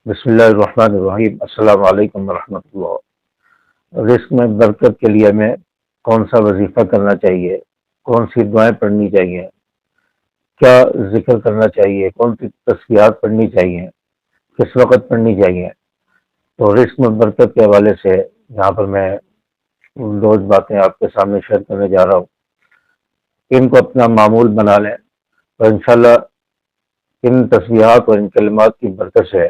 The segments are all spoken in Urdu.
بسم اللہ الرحمن الرحیم۔ السلام علیکم ورحمۃ اللہ۔ رزق میں برکت کے لیے ہمیں کون سا وظیفہ کرنا چاہیے، کون سی دعائیں پڑھنی چاہیے، کیا ذکر کرنا چاہیے، کون سی تسبیحات پڑھنی چاہیے، کس وقت پڑھنی چاہیے؟ تو رزق میں برکت کے حوالے سے یہاں پر میں دو باتیں آپ کے سامنے شیئر کرنے جا رہا ہوں۔ ان کو اپنا معمول بنا لیں اور انشاءاللہ ان تسبیحات اور ان کلمات کی برکت سے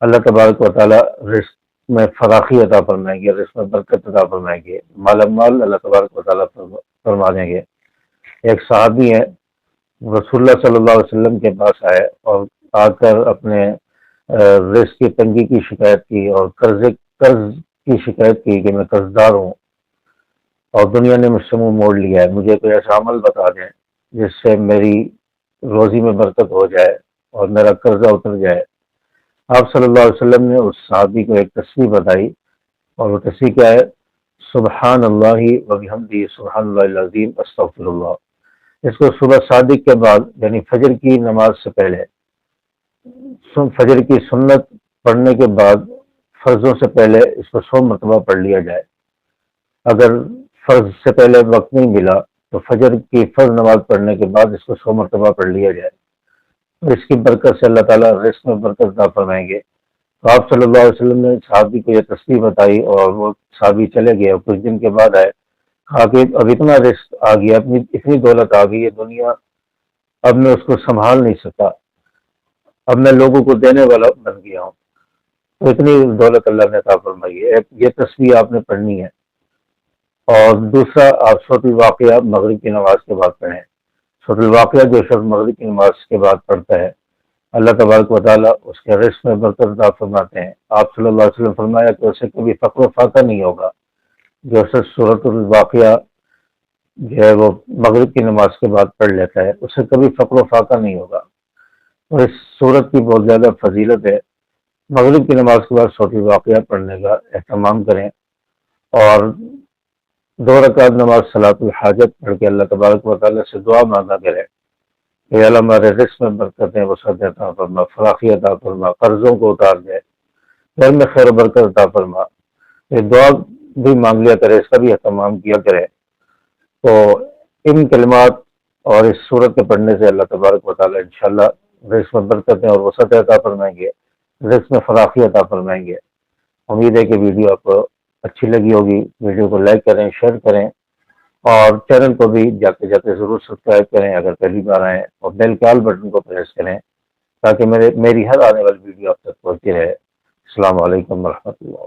اللہ تبارک و تعالیٰ رزق میں فراخی عطا فرمائیں گے، رزق میں برکت عطا فرمائیں گے، مالا مال اللہ تبارک و تعالیٰ فرما دیں گے۔ ایک صحابی ہے، رسول اللہ صلی اللہ علیہ وسلم کے پاس آئے اور آ کر اپنے رزق کی تنگی کی شکایت کی اور قرض کی شکایت کی کہ میں قرض دار ہوں اور دنیا نے مجھ سے منہ موڑ لیا ہے، مجھے کوئی ایسا عمل بتا دیں جس سے میری روزی میں برکت ہو جائے اور میرا قرضہ اتر جائے۔ آپ صلی اللہ علیہ وسلم نے اس صحابی کو ایک تسبیح بتائی، اور وہ تسبیح کیا ہے؟ سبحان اللہ و بحمدہ سبحان اللہ العظیم استغفر اللہ۔ اس کو صبح صادق کے بعد یعنی فجر کی نماز سے پہلے، فجر کی سنت پڑھنے کے بعد فرضوں سے پہلے اس کو 100 مرتبہ پڑھ لیا جائے۔ اگر فرض سے پہلے وقت نہیں ملا تو فجر کی فرض نماز پڑھنے کے بعد اس کو 100 مرتبہ پڑھ لیا جائے۔ اس کی برکت سے اللہ تعالیٰ رزق میں برکت عطا فرمائیں گے۔ تو آپ صلی اللہ علیہ وسلم نے صحابی کو یہ تسبیح بتائی اور وہ صحابی چلے گئے اور کچھ دن کے بعد آئے، کہا کہ اب اتنا رزق آ گیا، اتنی دولت آ گئی ہے دنیا، اب میں اس کو سنبھال نہیں سکتا، اب میں لوگوں کو دینے والا بن گیا ہوں۔ تو اتنی دولت اللہ نے عطا فرمائی ہے۔ یہ تسبیح آپ نے پڑھنی ہے۔ اور دوسرا، آپ سورۃ الواقعہ مغرب کی نماز کے بعد پڑھیں۔ سورۃ الواقعہ جو شخص مغرب کی نماز کے بعد پڑھتا ہے، اللہ تبارک و تعالیٰ اس کے رزق میں برکت عطا فرماتے ہیں۔ آپ صلی اللہ علیہ وسلم فرمایا کہ اسے کبھی فقر و فاقہ نہیں ہوگا۔ جو شخص سورۃ الواقعہ جو ہے وہ مغرب کی نماز کے بعد پڑھ لیتا ہے، اسے کبھی فقر و فاقہ نہیں ہوگا۔ اور اس سورت کی بہت زیادہ فضیلت ہے۔ مغرب کی نماز کے بعد سورۃ الواقعہ پڑھنے کا اہتمام کریں، اور 2 رکعت نماز صلاۃ الحاجت پڑھ کے اللہ تبارک و تعالیٰ سے دعا مانگا کریں کہ اللہ ہمارے رزق میں برکتیں وسعت عطا فرما، فراخی عطا فرما، قرضوں کو اتار دے، گھر میں خیر و برکت عطا فرما۔ یہ دعا بھی مانگ لیا کرے، اس کا بھی اہتمام کیا کرے۔ تو ان کلمات اور اس صورت کے پڑھنے سے اللہ تبارک و تعالیٰ انشاءاللہ رزق میں برکتیں اور وسعت عطا فرمائیں گے، رزق میں فراخی عطا فرمائیں گے۔ امید ہے کہ ویڈیو آپ کو اچھی لگی ہوگی۔ ویڈیو کو لائک کریں، شیئر کریں، اور چینل کو بھی جاتے جاتے ضرور سبسکرائب کریں اگر پہلی بار آئیں، اور بیل کے آل بٹن کو پریس کریں تاکہ میری ہر آنے والی ویڈیو آپ تک پہنچتی رہے۔ السلام علیکم ورحمۃ اللہ۔